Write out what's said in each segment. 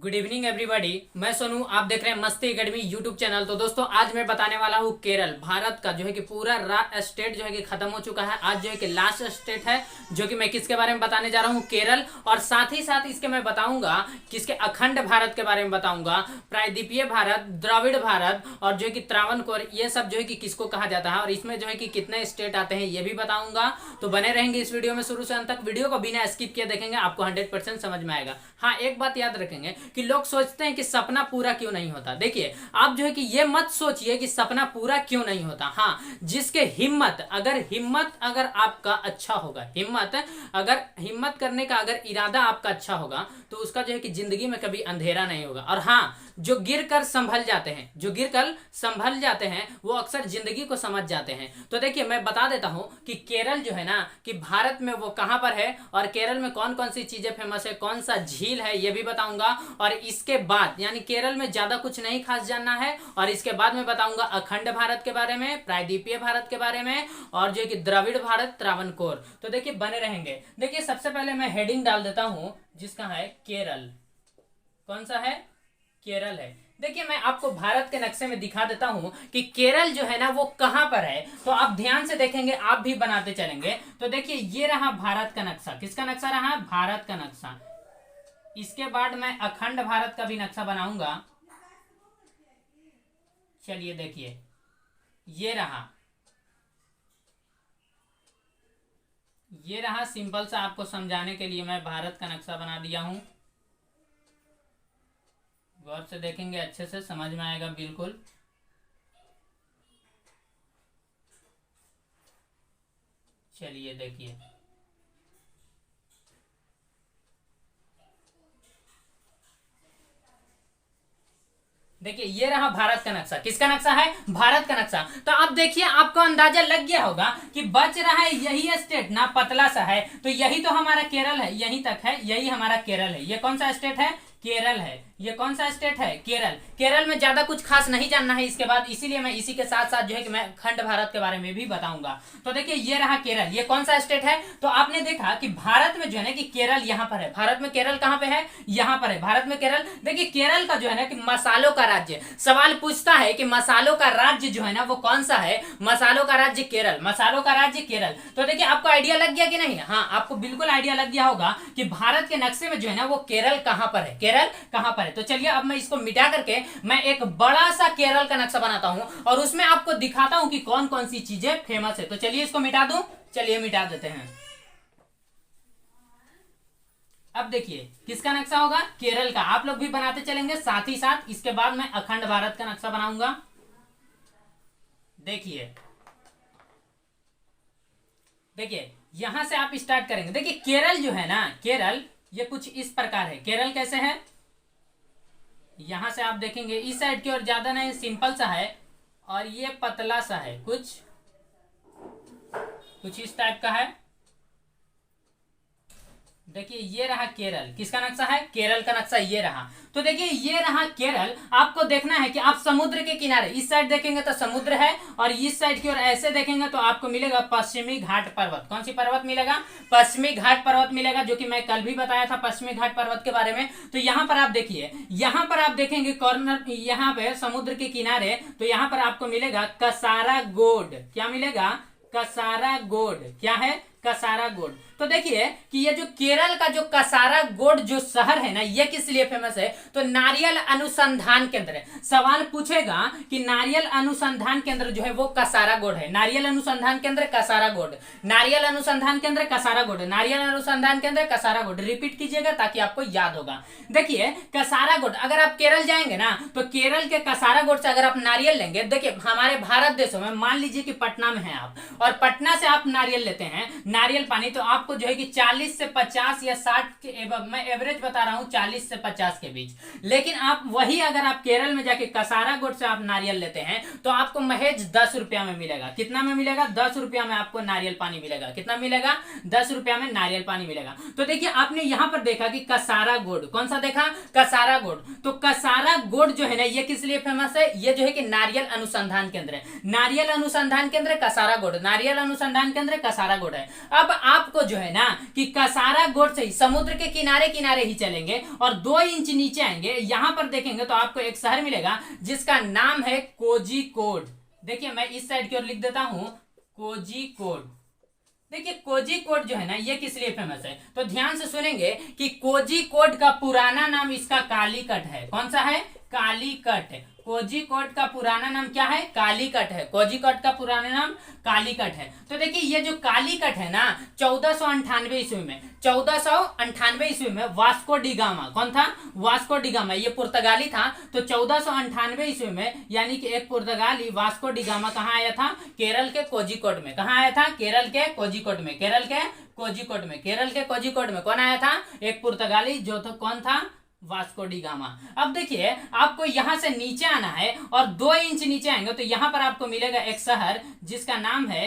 Good evening everybody. मैं सोनू, आप देख रहे हैं मस्ती एकेडमी यूट्यूब चैनल। तो दोस्तों आज मैं बताने वाला हूँ केरल, भारत का जो है कि पूरा स्टेट जो है कि खत्म हो चुका है। आज जो है कि लास्ट स्टेट है जो कि मैं किसके बारे में बताने जा रहा हूँ, केरल। और साथ ही साथ इसके मैं बताऊंगा किसके अखंड भारत के बारे में बताऊंगा, प्रायद्वीपीय भारत, द्रविड़ भारत और जो है कि त्रावणकोर, ये सब जो है कि किसको कहा जाता है और इसमें जो है कि कितने स्टेट आते हैं ये भी बताऊंगा। तो बने रहेंगे इस वीडियो में शुरू से अंत तक। वीडियो को बिना स्किप किए देखेंगे, आपको 100% समझ में आएगा। हाँ, एक बात याद रखेंगे कि लोग सोचते हैं कि सपना पूरा क्यों नहीं होता। देखिए, आप जो है कि ये मत सोचिए कि सपना पूरा क्यों नहीं होता। हाँ, जिसके हिम्मत अगर आपका अच्छा होगा, हिम्मत करने का अगर इरादा आपका अच्छा होगा तो उसका जो है कि जिंदगी में कभी अंधेरा नहीं होगा। और हाँ, जो गिर कर संभल जाते हैं वो अक्सर जिंदगी को समझ जाते हैं। तो देखिए, मैं बता देता हूं कि केरल जो है ना कि भारत में वो कहां पर है और केरल में कौन कौन सी चीजें फेमस है, कौन सा झील है, ये भी बताऊंगा। और इसके बाद यानी केरल में ज्यादा कुछ नहीं खास जानना है। और इसके बाद मैं बताऊंगा अखंड भारत के बारे में, प्रायद्वीपीय भारत के बारे में और जो कि द्रविड़ भारत, त्रावणकोर। तो देखिए, बने रहेंगे। देखिए, सबसे पहले मैं हेडिंग डाल देता हूं जिसका है केरल। कौन सा है? केरल है। देखिए, मैं आपको भारत के नक्शे में दिखा देता हूं कि केरल जो है ना वो कहां पर है। तो आप ध्यान से देखेंगे, आप भी बनाते चलेंगे। तो देखिए, ये रहा भारत का नक्शा। किसका नक्शा रहा? भारत का नक्शा। इसके बाद मैं अखंड भारत का भी नक्शा बनाऊंगा। चलिए देखिए, ये रहा सिंपल सा, आपको समझाने के लिए मैं भारत का नक्शा बना दिया हूं। गौर से देखेंगे, अच्छे से समझ में आएगा बिल्कुल। चलिए देखिए, ये रहा भारत का नक्शा। किसका नक्शा है? भारत का नक्शा। तो अब देखिए, आपको अंदाजा लग गया होगा कि बच रहा है यही स्टेट ना, पतला सा है। तो यही तो हमारा केरल है, यहीं तक है, यही हमारा केरल है। ये कौन सा स्टेट है? केरल है। ये कौन सा स्टेट है? केरल। केरल में ज्यादा कुछ खास नहीं जानना है इसके बाद, इसीलिए मैं इसी के साथ साथ जो है कि मैं खंड भारत के बारे में भी बताऊंगा। तो देखिए, ये रहा केरल। ये कौन सा स्टेट है? तो आपने देखा कि भारत में जो है ना कि केरल यहाँ पर है। भारत में केरल कहाँ पे है? यहाँ पर है। भारत में केरल। देखिए, केरल का जो है ना कि मसालों का राज्य। सवाल पूछता है कि मसालों का राज्य जो है ना वो कौन सा है? मसालों का राज्य केरल। मसालों का राज्य केरल। तो देखिए, आपको आइडिया लग गया कि नहीं? हाँ, आपको बिल्कुल आइडिया लग गया होगा कि भारत के नक्शे में जो है ना वो केरल कहां पर है, केरल कहां पर है। तो चलिए, अब मैं इसको मिटा करके मैं एक बड़ा सा केरल का नक्शा बनाता हूं और उसमें आपको दिखाता हूं कि कौन कौन सी चीजें फेमस है। तो चलिए, इसको मिटा दूं। चलिए, मिटा देते हैं। अब देखिए, किसका नक्शा होगा? केरल का। आप लोग भी बनाते चलेंगे साथ ही साथ। इसके बाद मैं अखंड भारत का नक्शा बनाऊंगा। देखिए यहां से आप स्टार्ट करेंगे। देखिए, केरल जो है ना, केरल ये कुछ इस प्रकार है। केरल कैसे है? यहां से आप देखेंगे, इस साइड की ओर ज्यादा नहीं, सिंपल सा है और ये पतला सा है, कुछ इस टाइप का है। देखिए, ये रहा केरल। किसका नक्शा है? केरल का नक्शा ये रहा। तो देखिए, ये रहा केरल। आपको देखना है कि आप समुद्र के किनारे, इस साइड देखेंगे तो समुद्र है और इस साइड की ओर ऐसे देखेंगे तो आपको मिलेगा पश्चिमी घाट पर्वत। कौन सी पर्वत मिलेगा? पश्चिमी घाट पर्वत मिलेगा, जो कि मैं कल भी बताया था पश्चिमी घाट पर्वत के बारे में। तो यहाँ पर आप देखिए, यहाँ पर आप देखेंगे कॉर्नर, यहाँ पे समुद्र के किनारे, तो यहाँ पर आपको मिलेगा कसारागोड। क्या मिलेगा? कसारागोड। क्या है? कसारागोड। तो देखिए कि ये जो केरल का जो कसारागोड जो शहर है ना, ये किस लिए फेमस है? तो नारियल अनुसंधान केंद्र है। सवाल पूछेगा कि नारियल अनुसंधान केंद्र जो है वो कसारागोड है। नारियल अनुसंधान केंद्र कसारागोड, नारियल अनुसंधान केंद्र कसारागोड, नारियल अनुसंधान केंद्र कसारागोड। रिपीट कीजिएगा ताकि आपको याद होगा। देखिए, कसारागोड, अगर आप केरल जाएंगे ना तो केरल के कसारागोड से अगर आप नारियल लेंगे, देखिए हमारे भारत देशों में मान लीजिए कि पटना में है आप, और पटना से आप नारियल लेते हैं, नारियल पानी, तो आपको जो है कि 40 से 50 या 60 के, मैं एवरेज बता रहा हूं 40 से 50 के बीच। लेकिन आप वही अगर आप केरल में जाके कसारागोड से आप नारियल लेते हैं तो आपको महज 10 रुपया में मिलेगा। कितना में मिलेगा? 10 रुपया में आपको नारियल पानी मिलेगा। कितना मिलेगा? 10 रुपया में नारियल पानी मिलेगा। तो देखिए, आपने यहां पर देखा कि कसारागोड, कौन सा देखा? कसारागोड। तो कसारागोड जो है ना ये किस लिए फेमस है? ये जो है कि नारियल अनुसंधान केंद्र है। नारियल अनुसंधान केंद्र कसारागोड, नारियल अनुसंधान केंद्र कसारागोड है। अब आपको जो है ना कि कसारा गोड से ही समुद्र के किनारे किनारे ही चलेंगे और 2 इंच नीचे आएंगे, यहां पर देखेंगे तो आपको एक शहर मिलेगा जिसका नाम है कोझिकोड। देखिए मैं इस साइड की ओर लिख देता हूं कोझिकोड। देखिए कोझिकोड जो है ना ये किस लिए फेमस है, तो ध्यान से सुनेंगे कि कोझिकोड का पुराना नाम इसका कालीकट है। कौन सा है? कालीकट। कोझिकोड का पुराना नाम क्या है? कालीकट है। कोझिकोड का पुराना नाम कालीकट है। तो देखिए ये जो कालीकट है ना 1498 ईस्वी में, 1498 ईस्वी में वास्को डी गामा, कौन था? वास्को डी गामा, ये पुर्तगाली था। तो 1498 ईस्वी में यानी कि एक पुर्तगाली वास्को डी गामा कहाँ आया था? केरल के कोझिकोड में। कहाँ आया था? केरल के कोझिकोड में। केरल के कोझिकोड में। केरल के कोझिकोड में कौन आया था? एक पुर्तगाली, जो तो कौन था? Vasco D gamma. अब देखिए आपको यहां से नीचे आना है और 2 इंच नीचे आएंगे तो यहां पर आपको मिलेगा एक शहर जिसका नाम है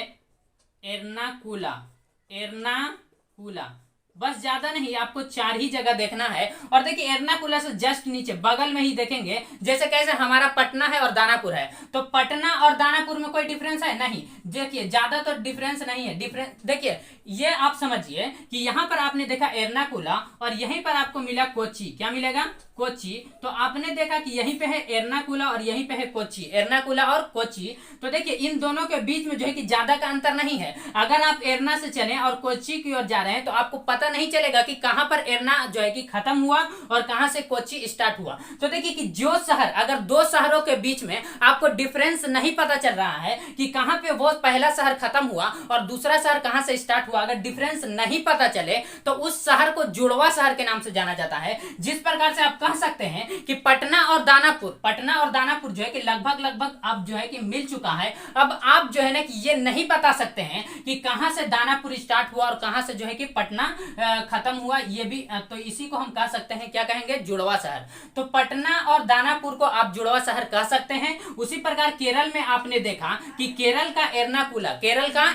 एर्नाकुला। एर्नाकुला, बस ज्यादा नहीं, आपको 4 ही जगह देखना है। और देखिए एर्नाकुला से जस्ट नीचे बगल में ही देखेंगे, जैसे कैसे हमारा पटना है और दानापुर है, तो पटना और दानापुर में कोई डिफरेंस है? नहीं। देखिए ज्यादा तो डिफरेंस नहीं है। डिफरेंस देखिए ये आप समझिए कि यहां पर आपने देखा एर्नाकुला और यहीं पर आपको मिला कोची। क्या मिलेगा? कोची। तो आपने देखा कि यहीं पे है एर्नाकुला और यहीं पे है कोची। एर्नाकुला और कोची। तो देखिए इन दोनों के बीच में जो है कि ज्यादा का अंतर नहीं है। अगर आप एर्ना से चलें और कोची की ओर जा रहे हैं तो आपको पता नहीं चलेगा कि कहां पर एर्ना जो है कि खत्म हुआ और कहां से कोची स्टार्ट हुआ। तो देखिए कि जो शहर, अगर 2 शहरों के बीच में आपको डिफरेंस नहीं पता चल रहा है कि कहां पे वो पहला शहर खत्म हुआ और दूसरा शहर कहां से स्टार्ट हुआ, अगर डिफरेंस नहीं पता चले तो उस शहर को जुड़वा शहर के नाम से जाना जाता है। जिस प्रकार से आप कह सकते हैं कि पटना और दानापुर जो है कि लगभग अब जो है कि मिल चुका है। अब आप जो है ना कि ये नहीं बता सकते हैं कि कहां से दानापुर स्टार्ट हुआ और कहां से जो है कि पटना खत्म हुआ, ये भी तो इसी को हम कह सकते हैं, क्या कहेंगे? जुड़वा शहर। तो पटना और दानापुर को आप जुड़वा शहर कह सकते हैं। उसी प्रकार केरल में आपने देखा कि केरल का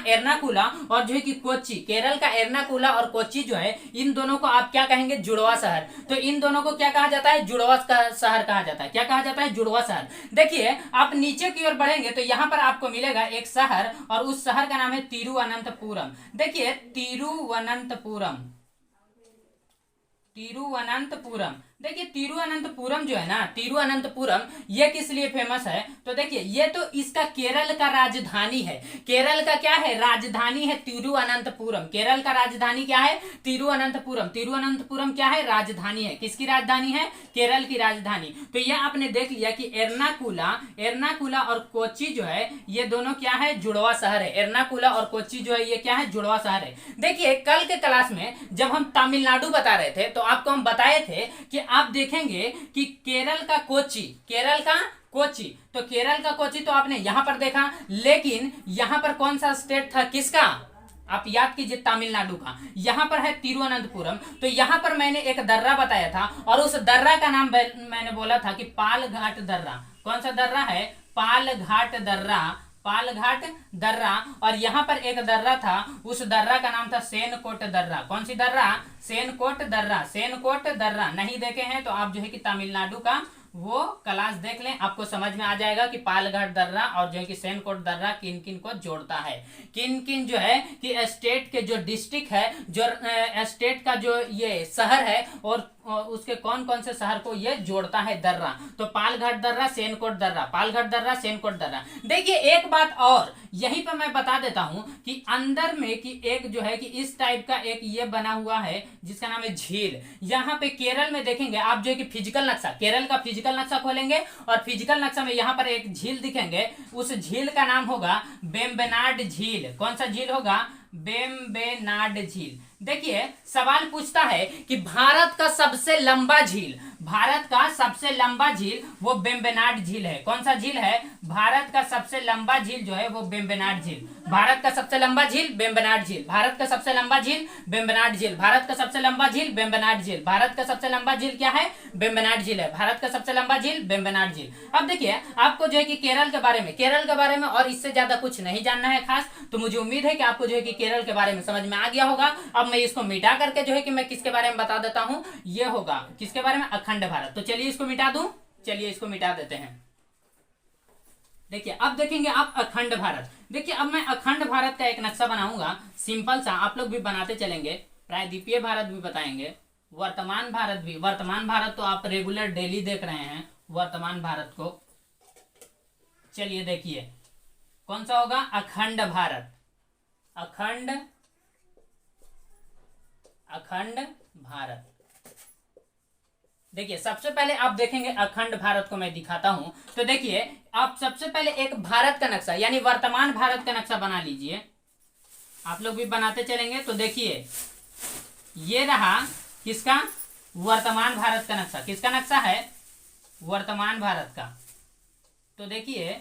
एर्नाकुला और जो है कि कोच्चि, केरल का एर्नाकुला और कोच्चि जो है इन दोनों को आप क्या कहेंगे? जुड़वा शहर। तो इन दोनों को क्या कहा जाता है? जुड़वा शहर कहा जाता है। क्या कहा जाता है? जुड़वा शहर। देखिए आप नीचे की ओर बढ़ेंगे तो यहां पर आपको मिलेगा एक शहर और उस शहर का नाम है तिरुवनंतपुरम। देखिए तिरुवनंतपुरम। देखिए तिरुवनंतपुरम जो है ना, तिरुवनंतपुरम ये किस लिए फेमस है? तो देखिए ये तो इसका केरल का राजधानी है। केरल का क्या है? राजधानी है तिरुवनंतपुरम। केरल का राजधानी क्या है? तिरुवनंतपुरम। तिरुवनंतपुरम क्या है? राजधानी है। किसकी राजधानी है? केरल की राजधानी। तो ये आपने देख लिया कि एर्नाकुला और कोच्चि जो है ये दोनों क्या है? जुड़वा शहर है। एर्नाकुला और कोच्चि जो है ये क्या है? जुड़वा शहर है। देखिए कल के क्लास में जब हम तमिलनाडु बता रहे थे तो आपको हम बताए थे कि आप देखेंगे कि केरल का कोच्चि, तो केरल का कोच्चि तो आपने यहां पर देखा, लेकिन यहां पर कौन सा स्टेट था? किसका? आप याद कीजिए, तमिलनाडु का। यहां पर है तिरुवनंतपुरम। तो यहां पर मैंने एक दर्रा बताया था और उस दर्रा का नाम मैंने बोला था कि पालघाट दर्रा। कौन सा दर्रा है? पालघाट दर्रा। और यहां पर एक दर्रा था, उस दर्रा का नाम था सेनकोट दर्रा। कौन सी दर्रा? सेनकोट दर्रा। नहीं देखे हैं तो आप जो है कि तमिलनाडु का वो क्लास देख लें, आपको समझ में आ जाएगा कि पालघाट दर्रा और जो है कि सेनकोट दर्रा किन किन को जोड़ता है। किन किन जो है कि स्टेट के जो डिस्ट्रिक्ट है, जो स्टेट का जो ये शहर है और उसके कौन कौन से शहर को ये जोड़ता है दर्रा। तो पालघाट दर्रा, सेनकोट दर्रा, पालघाट दर्रा, सेनकोट दर्रा। देखिए एक बात और यहीं पर मैं बता देता हूं कि अंदर में कि एक जो है कि इस टाइप का एक ये बना हुआ है जिसका नाम है झील। यहाँ पे केरल में देखेंगे आप जो है कि फिजिकल नक्शा, केरल का फिजिकल नक्शा खोलेंगे और फिजिकल नक्शा में यहाँ पर एक झील दिखेंगे, उस झील का नाम होगा वेम्बनाड झील। कौन सा झील होगा? वेम्बनाड झील। देखिए सवाल पूछता है कि भारत का सबसे लंबा झील वो वेम्बनाड झील है। कौन सा झील है? भारत का सबसे लंबा झील जो है वो वेम्बनाड झील। भारत का सबसे लंबा झील वेम्बनाड झील। भारत का सबसे लंबा झील वेम्बनाड झील। भारत का सबसे लंबा झील वेम्बनाड झील। भारत का सबसे लंबा झील क्या है? वेम्बनाड झील है। भारत का सबसे लंबा झील वेम्बनाड झील। अब देखिए आपको जो है कि केरल के बारे में और इससे ज्यादा कुछ नहीं जानना है खास, तो मुझे उम्मीद है कि आपको जो है कि केरल के बारे में समझ में आ गया होगा। अब मैं इसको मिटा करके जो है कि मैं किसके बारे में बता देता हूं, ये होगा किसके बारे में? अखंड भारत। तो चलिए इसको मिटा दूं, चलिए इसको मिटा देते हैं। देखिए अब देखेंगे आप अखंड भारत। देखिए अब मैं अखंड भारत का एक नक्शा बनाऊंगा, सिंपल सा, आप लोग भी बनाते चलेंगे। प्रायद्वीपीय भारत भी बताएंगे, वर्तमान भारत भी। वर्तमान भारत तो आप रेगुलर डेली देख रहे हैं वर्तमान भारत को। चलिए देखिए कौन सा होगा, अखंड भारत। अखंड अखंड भारत। देखिए सबसे पहले आप देखेंगे अखंड भारत को मैं दिखाता हूं। तो देखिए आप सबसे पहले एक भारत का नक्शा यानी वर्तमान भारत का नक्शा बना लीजिए। आप लोग भी बनाते चलेंगे। तो देखिए ये रहा किसका, वर्तमान भारत का नक्शा। किसका नक्शा है, वर्तमान भारत का। तो देखिए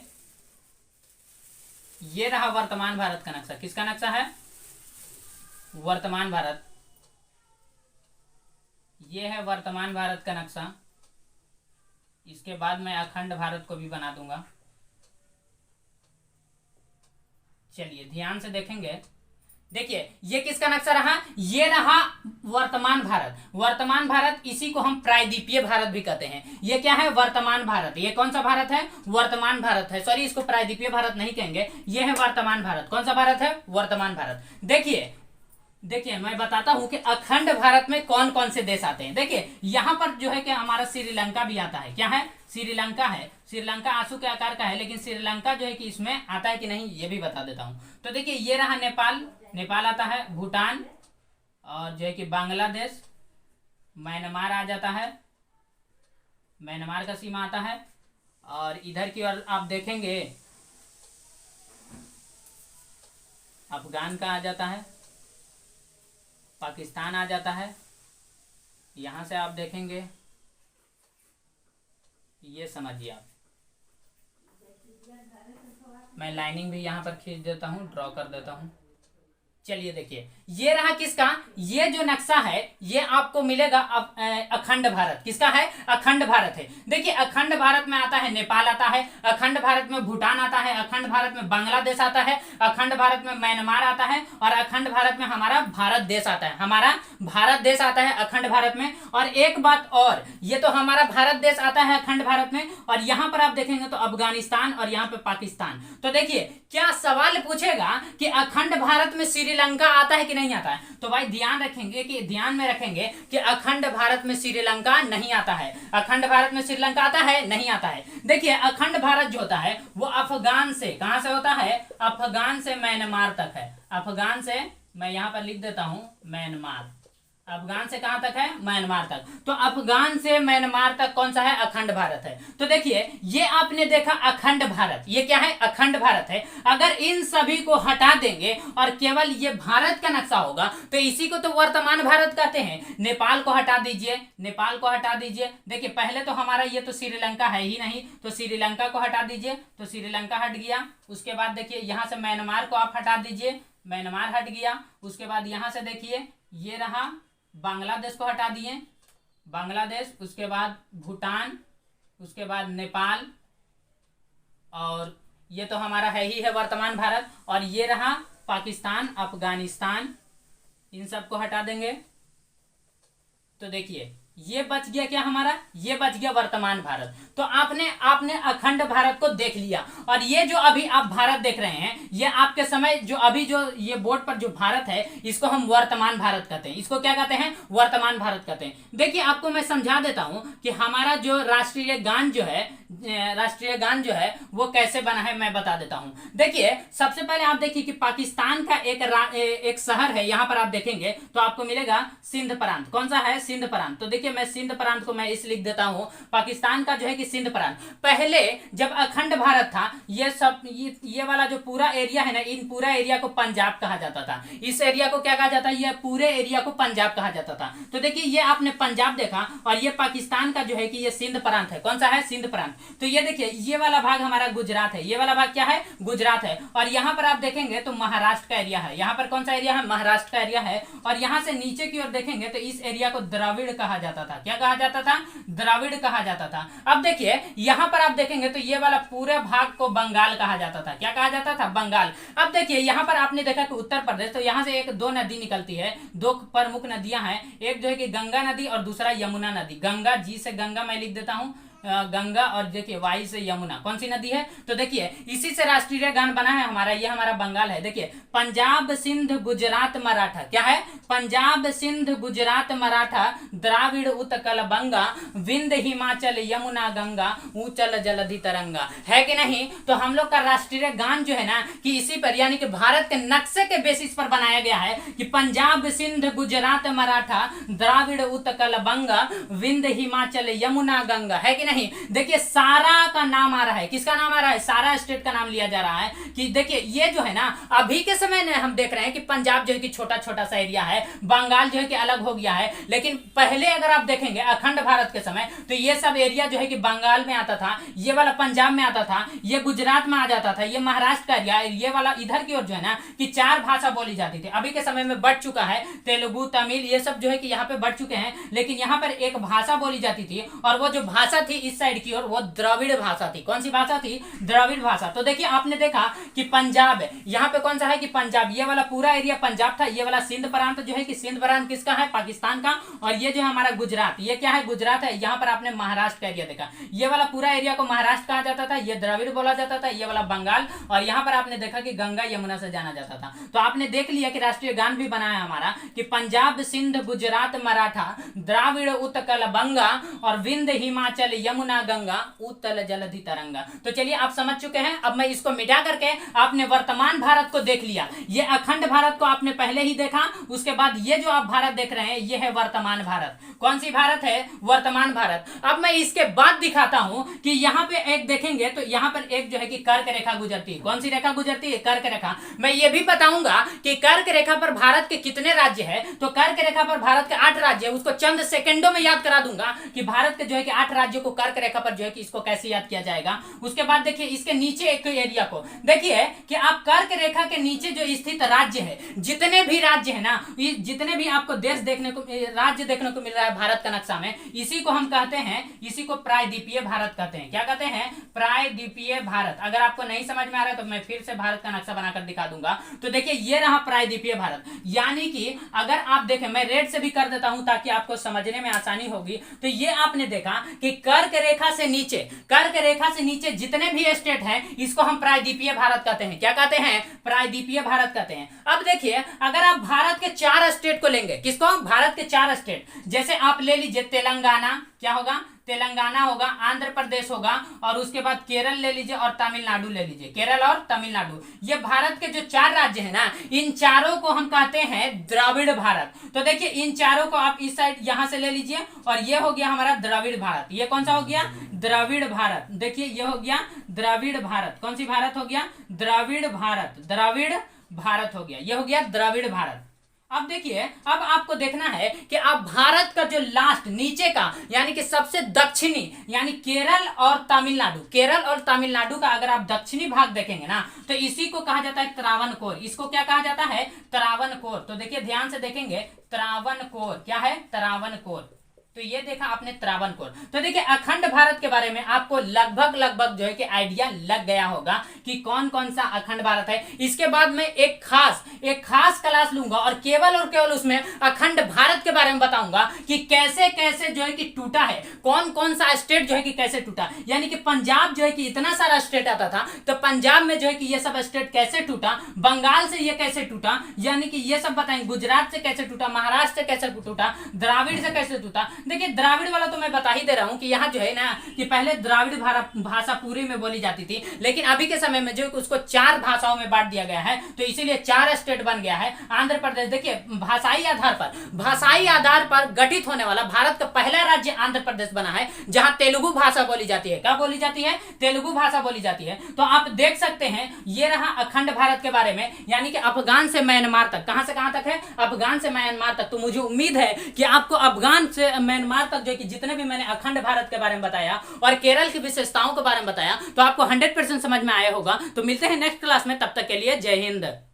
ये रहा वर्तमान भारत का नक्शा। किसका नक्शा है, वर्तमान भारत। ये है वर्तमान भारत का नक्शा। इसके बाद मैं अखंड भारत को भी बना दूंगा। चलिए ध्यान से देखेंगे। देखिए ये किसका नक्शा रहा, ये रहा वर्तमान भारत। वर्तमान भारत, इसी को हम प्रायद्वीपीय भारत भी कहते हैं। ये क्या है, वर्तमान भारत। ये कौन सा भारत है, वर्तमान भारत है। सॉरी, इसको प्रायद्वीपीय भारत नहीं कहेंगे, ये है वर्तमान भारत। कौन सा भारत है, वर्तमान भारत। देखिए देखिए मैं बताता हूं कि अखंड भारत में कौन कौन से देश आते हैं। देखिए यहां पर जो है कि हमारा श्रीलंका भी आता है। क्या है, श्रीलंका है। श्रीलंका आंसू के आकार का है, लेकिन श्रीलंका जो है कि इसमें आता है कि नहीं ये भी बता देता हूं। तो देखिए ये रहा नेपाल, नेपाल आता है, भूटान और जो है कि बांग्लादेश, म्यांमार आ जाता है, म्यांमार का सीमा आता है। और इधर की ओर आप देखेंगे अफगान का आ जाता है, पाकिस्तान आ जाता है। यहां से आप देखेंगे, ये समझिए आप, मैं लाइनिंग भी यहां पर खींच देता हूं, ड्रॉ कर देता हूं। चलिए देखिए ये रहा किसका, ये जो नक्शा है ये आपको मिलेगा अखंड भारत। किसका है, अखंड भारत है। देखिए अखंड भारत में आता है नेपाल आता है, अखंड भारत में भूटान आता है, अखंड भारत में बांग्लादेश आता है, अखंड भारत में म्यांमार आता है और अखंड भारत में हमारा भारत देश आता है। हमारा भारत देश आता है अखंड भारत में। और एक बात और, ये तो हमारा भारत देश आता है अखंड भारत में, और यहां पर आप देखेंगे तो अफगानिस्तान और यहाँ पे पाकिस्तान। तो देखिए क्या सवाल पूछेगा कि अखंड भारत में श्रीलंका आता है कि नहीं आता है। तो भाई ध्यान रखेंगे कि ध्यान में रखेंगे कि अखंड भारत में श्रीलंका नहीं आता है। अखंड भारत में श्रीलंका आता है, नहीं आता है। देखिए अखंड भारत जो होता है वो अफगान से, कहां से होता है, अफगान से म्यांमार तक है। अफगान से, मैं यहां पर लिख देता हूं म्यांमार, अफगान से कहां तक है, म्यांमार तक। तो अफगान से म्यांमार तक कौन सा है, अखंड भारत है। तो देखिए ये आपने देखा अखंड भारत, ये क्या है, अखंड भारत है। अगर इन सभी को हटा देंगे और केवल ये भारत का नक्शा होगा तो इसी को तो वर्तमान भारत कहते हैं। नेपाल को हटा दीजिए, नेपाल को हटा दीजिए। देखिए पहले तो हमारा ये तो श्रीलंका है ही नहीं, तो श्रीलंका को हटा दीजिए, तो श्रीलंका हट गया। उसके बाद देखिए यहां से म्यांमार को आप हटा दीजिए, म्यांमार हट गया। उसके बाद यहां से देखिए ये रहा बांग्लादेश को हटा दिए, बांग्लादेश। उसके बाद भूटान, उसके बाद नेपाल, और ये तो हमारा है ही है वर्तमान भारत। और ये रहा पाकिस्तान, अफगानिस्तान, इन सबको हटा देंगे। तो देखिए ये बच गया क्या हमारा, ये बच गया वर्तमान भारत। तो आपने अखंड भारत को देख लिया। और ये जो अभी आप भारत देख रहे हैं, ये आपके समय जो अभी जो ये बोर्ड पर जो भारत है इसको हम वर्तमान भारत कहते हैं। इसको क्या कहते हैं, वर्तमान भारत कहते हैं। देखिए आपको मैं समझा देता हूं कि हमारा जो राष्ट्रीय गान जो है वो कैसे बना है, मैं बता देता हूं। देखिए सबसे पहले आप देखिए कि पाकिस्तान का एक शहर है, यहां पर आप देखेंगे तो आपको मिलेगा सिंध प्रांत। कौन सा है, सिंध प्रांत। तो देखिए मैं सिंध प्रांत को मैं इस लिख देता हूं, पाकिस्तान का जो है कि सिंध प्रांत। पहले जब अखंड भारत था, ये सब ये वाला जो पूरा एरिया है ना, इन पूरा एरिया को पंजाब कहा जाता था। इस एरिया को क्या कहा जाता है, ये पूरे एरिया को पंजाब कहा जाता था। तो देखिए ये आपने पंजाब देखा, और ये पाकिस्तान का जो है कि ये सिंध प्रांत है। कौन सा है, सिंध प्रांत। तो ये देखिए ये वाला भाग हमारा गुजरात है, ये वाला भाग क्या है, गुजरात है। और यहाँ पर आप देखेंगे तो महाराष्ट्र का एरिया है। यहाँ पर कौन सा एरिया है, महाराष्ट्र का एरिया है। और यहाँ से नीचे की ओर देखेंगे तो इस एरिया को द्रविड़ कहा जाता था। क्या कहा जाता था, द्रविड़ कहा जाता था। अब देखिए यहाँ पर आप देखेंगे तो ये वाला पूरे भाग को बंगाल कहा जाता था। क्या कहा जाता था, बंगाल। अब देखिए यहाँ पर आपने देखा कि उत्तर प्रदेश, तो यहाँ से दो नदी निकलती है, दो प्रमुख नदियां हैं। एक जो है कि गंगा नदी और दूसरा यमुना नदी। गंगा, जी से गंगा मैं लिख देता हूं, गंगा और देखिए वाई से यमुना, कौन सी नदी है? तो देखिए इसी से राष्ट्रीय गान बना है हमारा, ये हमारा बंगाल है। देखिए पंजाब सिंध गुजरात मराठा, क्या है? पंजाब सिंध गुजरात मराठा द्राविड़ उत्कल बंगा विंध्य हिमाचल यमुना गंगा ऊंचल जलधि तरंगा, है कि नहीं? तो हम लोग का राष्ट्रीय गान जो है ना कि इसी पर यानी कि भारत के नक्शे के बेसिस पर बनाया गया है कि पंजाब सिंध गुजरात मराठा द्राविड़ उत्कल बंगा विंध्य हिमाचल यमुना गंगा, है कि नहीं? देखिए सारा का नाम आ रहा है, किसका नाम आ रहा है? सारा स्टेट का नाम लिया जा रहा है कि देखिए ये जो है ना अभी के समय में हम देख रहे हैं कि पंजाब जो है कि छोटा छोटा सा एरिया है, बंगाल जो है कि अलग हो गया है, लेकिन पहले अगर आप देखेंगे अखंड भारत के समय तो ये सब एरिया जो है कि बंगाल में आता था, ये वाला पंजाब में आता था, ये गुजरात में आ जाता था, ये महाराष्ट्र का एरिया, ये वाला इधर की ओर जो है ना कि 4 भाषा बोली जाती थी। अभी के समय में बढ़ चुका है, तेलुगु तमिल ये सब जो है कि यहाँ पे बढ़ चुके हैं, लेकिन यहाँ पर एक भाषा बोली जाती थी और वो जो भाषा थी इस साइड की ओर वो द्रविड़ भाषा थी। कौन सी भाषा थी? द्रविड़ भाषा। तो देखिए आपने देखा कि पंजाब यहाँ पे कौन सा है कि पंजाब, ये वाला पूरा एरिया पंजाब था, ये वाला सिंध प्रांत जो है कि सिंध प्रांत किसका है? पाकिस्तान का। और ये जो है हमारा गुजरात, ये क्या है? गुजरात है। यहाँ पर आपने महाराष्ट्र का एरिया देखा, ये वाला पूरा एरिया को महाराष्ट्र कहा जाता था, ये द्रविड़ बोला जाता था, ये वाला बंगाल, और यहाँ पर आपने देखा कि गंगा यमुना से जाना जाता था। तो आपने देख लिया कि राष्ट्रीय गान भी बना है हमारा कि पंजाब सिंध गुजरात मराठा द्राविड़ उत्कल बंगा और विंध्य हिमाचल यमुना गंगा उत्तल जलधि तरंगा। तो चलिए आप समझ चुके हैं। अब मैं इसको मिटा करके आपने वर्तमान भारत को देख लिया, ये अखंड भारत को आपने पहले ही देखा, उसके बाद ये जो आप भारत देख रहे हैं ये है वर्तमान भारत। कौन सी भारत है? वर्तमान भारत। अब मैं इसके बाद दिखाता हूं कि यहाँ पे एक देखेंगे तो यहाँ पर एक जो है कि कर्क रेखा गुजरती है। कौन सी रेखा गुजरती है? कर्क रेखा। मैं ये भी बताऊंगा कि कर्क रेखा पर भारत के कितने राज्य है। तो कर्क रेखा पर भारत के 8 राज्य है, उसको चंद सेकंडों में याद करा दूंगा कि भारत के जो है कि 8 राज्यों को कर्क रेखा पर जो है कि इसको कैसे याद किया जाएगा। उसके बाद देखिए इसके नीचे एक एरिया को देखिए कि आप कर्क रेखा के नीचे जो स्थित राज्य है, जितने भी राज्य है ना, जितने भी आपको देश देखने को, राज्य देखने को मिल रहा है भारत का नक्शा में, इसी को हम कहते हैं, इसी को प्रायद्वीपीय भारत कहते हैं। क्या कहते हैं? प्रायद्वीपीय भारत। अगर आपको नहीं समझ में आ रहा है तो मैं फिर से भारत का नक्शा बनाकर दिखा दूंगा। तो देखिए ये रहा प्रायद्वीपीय भारत, यानी कि अगर आप देखें, मैं रेड से भी कर देता हूं ताकि आपको समझने में आसानी होगी। तो ये आपने देखा कि कर्क रेखा से नीचे, कर्क रेखा से नीचे जितने भी स्टेट हैं इसको हम प्रायद्वीपीय भारत कहते हैं। क्या कहते हैं? प्रायद्वीपीय भारत कहते हैं। अब देखिए अगर आप भारत के 4 स्टेट को लेंगे, किसको? भारत के 4 स्टेट, जैसे आप ले लीजिए तेलंगाना, क्या होगा? तेलंगाना होगा, आंध्र प्रदेश होगा, और उसके बाद केरल ले लीजिए और तमिलनाडु ले लीजिए, केरल और तमिलनाडु। ये भारत के जो 4 राज्य है ना, इन चारों को हम कहते हैं द्रविड़ भारत। तो देखिए इन चारों को आप इस साइड यहां से ले लीजिए और ये हो गया हमारा द्रविड़ भारत। ये कौन सा हो गया? द्रविड़ भारत। देखिए ये हो गया द्रविड़ भारत। कौन सी भारत हो गया? द्रविड़ भारत। द्रविड़ भारत हो गया, ये हो गया द्रविड़ भारत। अब देखिए अब आपको देखना है कि आप भारत का जो लास्ट नीचे का यानी कि सबसे दक्षिणी यानी केरल और तमिलनाडु, केरल और तमिलनाडु का अगर आप दक्षिणी भाग देखेंगे ना तो इसी को कहा जाता है त्रावणकोर। इसको क्या कहा जाता है? त्रावणकोर। तो देखिए ध्यान से देखेंगे, त्रावणकोर क्या है? त्रावणकोर। तो ये देखा आपने त्रावणकोर। तो देखिए अखंड भारत के बारे में आपको लगभग जो है कि आइडिया लग गया होगा कि कौन कौन सा अखंड भारत है। इसके बाद मैं एक खास क्लास लूंगा और केवल उसमें अखंड भारत के बारे में बताऊंगा कि कैसे कैसे जो है कि टूटा है, कौन कौन सा स्टेट जो है कि कैसे टूटा। यानी कि पंजाब जो है कि इतना सारा स्टेट आता था तो पंजाब में जो है कि ये सब स्टेट कैसे टूटा, बंगाल से ये कैसे टूटा, यानी कि ये सब बताएंगे, गुजरात से कैसे टूटा, महाराष्ट्र से कैसे टूटा, द्राविड़ से कैसे टूटा। देखिए द्राविड़ वाला तो मैं बता ही दे रहा हूं कि यहाँ जो है ना कि पहले द्राविड़ भाषा पूरी में बोली जाती थी, लेकिन अभी के समय में जो उसको 4 भाषाओं में बांट दिया गया है, तो इसीलिए 4 स्टेट बन गया है। आंध्र प्रदेश, देखिए भाषाई आधार पर गठित होने वाला भारत का पहला राज्य आंध्र प्रदेश बना है, जहां तेलुगु भाषा बोली जाती है। क्या बोली जाती है? तेलुगु भाषा बोली जाती है। तो आप देख सकते हैं ये रहा अखंड भारत के बारे में, यानी कि अफगान से म्यांमार तक। कहां से कहां तक है? अफगान से म्यांमार तक। तो मुझे उम्मीद है कि आपको अफगान से म्यांमार तक जो कि जितने भी मैंने अखंड भारत के बारे में बताया और केरल की विशेषताओं के बारे में बताया तो आपको 100% समझ में आया होगा। तो मिलते हैं नेक्स्ट क्लास में, तब तक के लिए जय हिंद।